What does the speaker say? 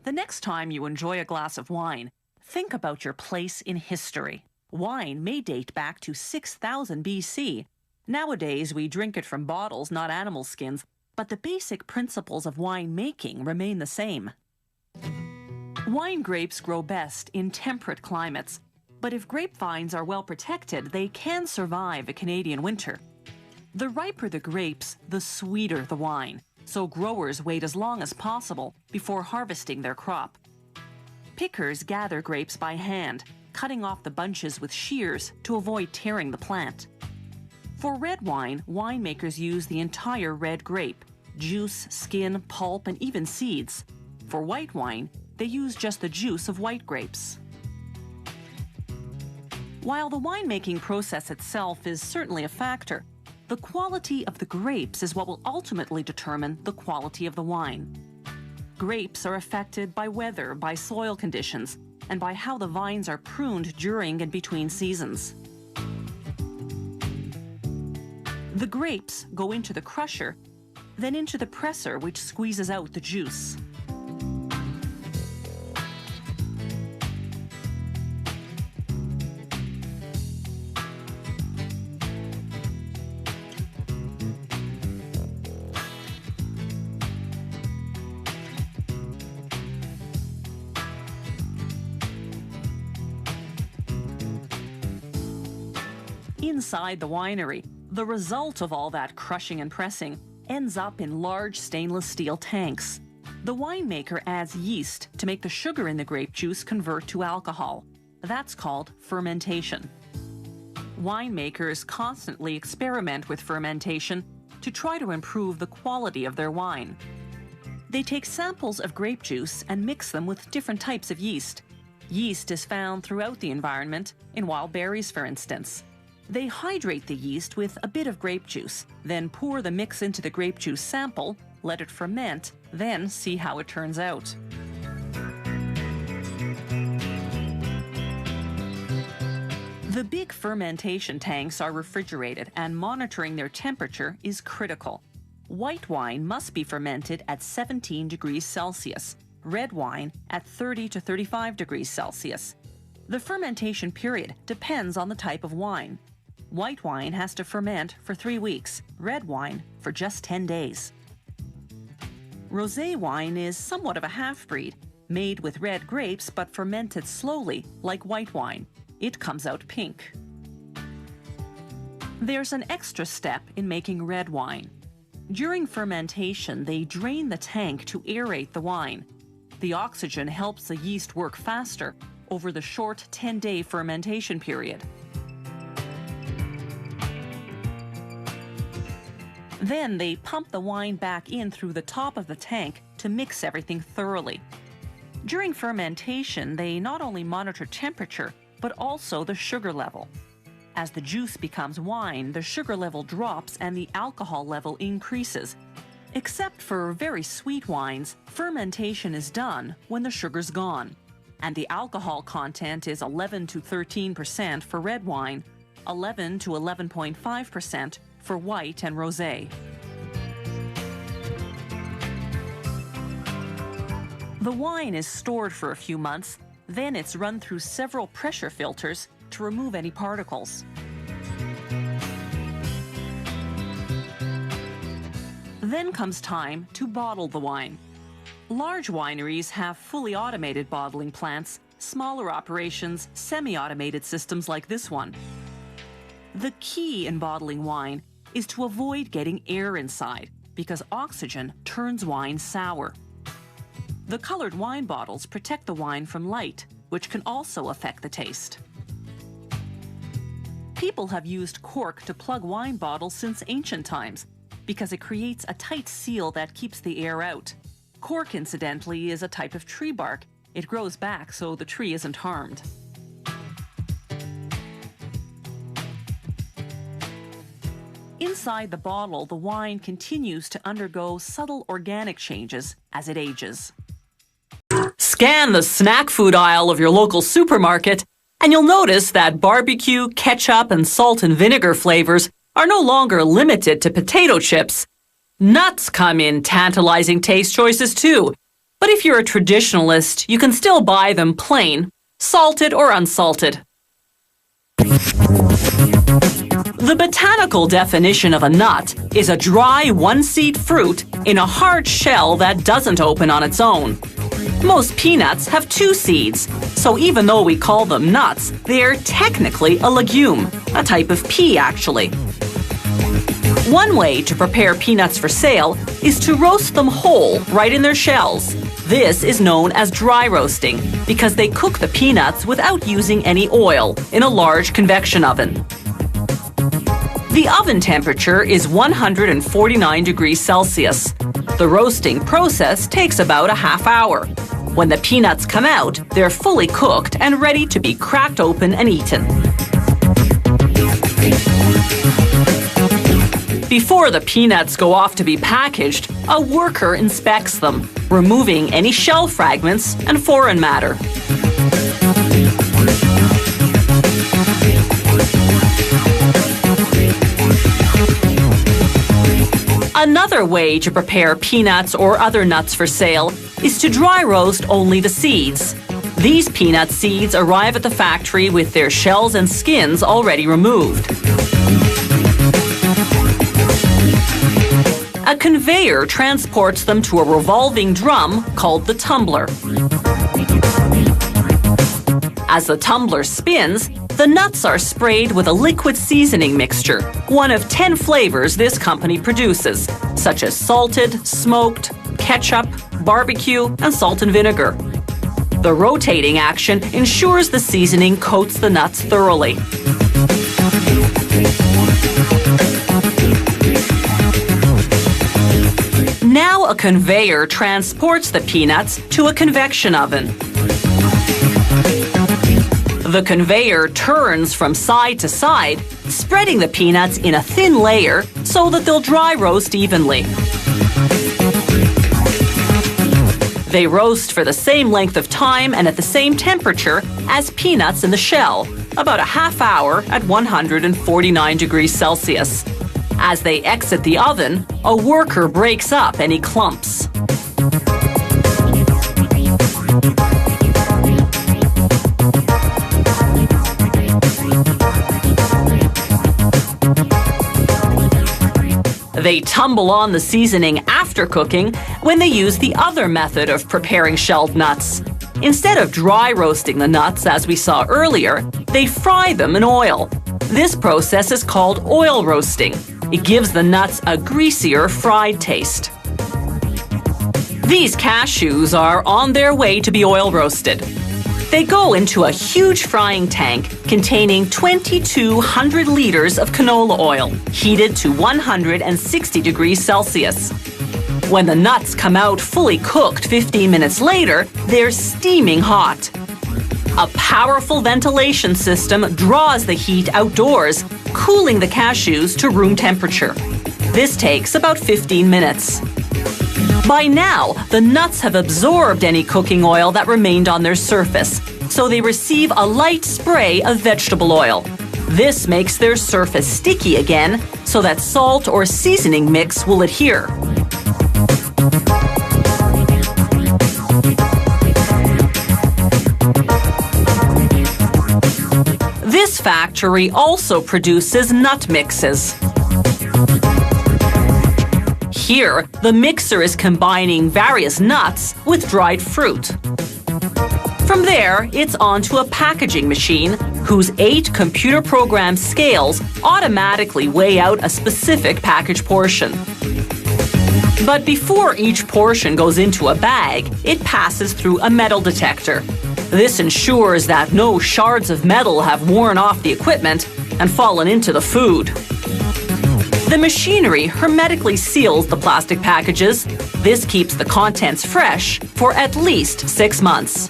The next time you enjoy a glass of wine, think about your place in history. Wine may date back to 6000 BC. Nowadays, we drink it from bottles, not animal skins, but the basic principles of wine making remain the same. Wine grapes grow best in temperate climates, but if grapevines are well protected, they can survive a Canadian winter. The riper the grapes, the sweeter the wine, so growers wait as long as possible before harvesting their crop. Pickers gather grapes by hand, cutting off the bunches with shears to avoid tearing the plant. For red wine, winemakers use the entire red grape, juice, skin, pulp, and even seeds. For white wine, they use just the juice of white grapes. While the winemaking process itself is certainly a factor, the quality of the grapes is what will ultimately determine the quality of the wine. Grapes are affected by weather, by soil conditions, and by how the vines are pruned during and between seasons. The grapes go into the crusher, then into the presser, which squeezes out the juice. Inside the winery, the result of all that crushing and pressing ends up in large stainless steel tanks. The winemaker adds yeast to make the sugar in the grape juice convert to alcohol. That's called fermentation. Winemakers constantly experiment with fermentation to try to improve the quality of their wine. They take samples of grape juice and mix them with different types of yeast. Yeast is found throughout the environment, in wild berries, for instance. They hydrate the yeast with a bit of grape juice, then pour the mix into the grape juice sample, let it ferment, then see how it turns out. The big fermentation tanks are refrigerated, and monitoring their temperature is critical. White wine must be fermented at 17 degrees Celsius, red wine at 30 to 35 degrees Celsius. The fermentation period depends on the type of wine. White wine has to ferment for 3 weeks, red wine for just 10 days. Rosé wine is somewhat of a half-breed, made with red grapes but fermented slowly, like white wine. It comes out pink. There's an extra step in making red wine. During fermentation, they drain the tank to aerate the wine. The oxygen helps the yeast work faster over the short 10-day fermentation period. Then they pump the wine back in through the top of the tank to mix everything thoroughly. During fermentation, they not only monitor temperature, but also the sugar level. As the juice becomes wine, the sugar level drops and the alcohol level increases. Except for very sweet wines, fermentation is done when the sugar's gone, and the alcohol content is 11 to 13% for red wine, 11 to 11.5% for white and rosé. The wine is stored for a few months, then it's run through several pressure filters to remove any particles. Then comes time to bottle the wine. Large wineries have fully automated bottling plants, smaller operations, semi-automated systems like this one. The key in bottling wine is to avoid getting air inside, because oxygen turns wine sour. The colored wine bottles protect the wine from light, which can also affect the taste. People have used cork to plug wine bottles since ancient times, because it creates a tight seal that keeps the air out. Cork, incidentally, is a type of tree bark. It grows back so the tree isn't harmed. Inside the bottle, the wine continues to undergo subtle organic changes as it ages. Scan the snack food aisle of your local supermarket, and you'll notice that barbecue, ketchup, and salt and vinegar flavors are no longer limited to potato chips. Nuts come in tantalizing taste choices too. But if you're a traditionalist, you can still buy them plain, salted or unsalted. The botanical definition of a nut is a dry one-seed fruit in a hard shell that doesn't open on its own. Most peanuts have 2 seeds, so even though we call them nuts, they're technically a legume, a type of pea actually. One way to prepare peanuts for sale is to roast them whole right in their shells. This is known as dry roasting because they cook the peanuts without using any oil in a large convection oven. The oven temperature is 149 degrees Celsius. The roasting process takes about a half hour. When the peanuts come out, they're fully cooked and ready to be cracked open and eaten. Before the peanuts go off to be packaged, a worker inspects them, removing any shell fragments and foreign matter. Another way to prepare peanuts or other nuts for sale is to dry roast only the seeds. These peanut seeds arrive at the factory with their shells and skins already removed. A conveyor transports them to a revolving drum called the tumbler. As the tumbler spins, the nuts are sprayed with a liquid seasoning mixture, one of 10 flavors this company produces, such as salted, smoked, ketchup, barbecue, and salt and vinegar. The rotating action ensures the seasoning coats the nuts thoroughly. Now a conveyor transports the peanuts to a convection oven. The conveyor turns from side to side, spreading the peanuts in a thin layer so that they'll dry roast evenly. They roast for the same length of time and at the same temperature as peanuts in the shell, about a half hour at 149 degrees Celsius. As they exit the oven, a worker breaks up any clumps. They tumble on the seasoning after cooking when they use the other method of preparing shelled nuts. Instead of dry roasting the nuts as we saw earlier, they fry them in oil. This process is called oil roasting. It gives the nuts a greasier, fried taste. These cashews are on their way to be oil roasted. They go into a huge frying tank containing 2,200 liters of canola oil, heated to 160 degrees Celsius. When the nuts come out fully cooked 15 minutes later, they're steaming hot. A powerful ventilation system draws the heat outdoors, cooling the cashews to room temperature. This takes about 15 minutes. By now, the nuts have absorbed any cooking oil that remained on their surface, so they receive a light spray of vegetable oil. This makes their surface sticky again, so that salt or seasoning mix will adhere. This factory also produces nut mixes. Here, the mixer is combining various nuts with dried fruit. From there, it's onto a packaging machine whose 8 computer-programmed scales automatically weigh out a specific package portion. But before each portion goes into a bag, it passes through a metal detector. This ensures that no shards of metal have worn off the equipment and fallen into the food. The machinery hermetically seals the plastic packages. This keeps the contents fresh for at least 6 months.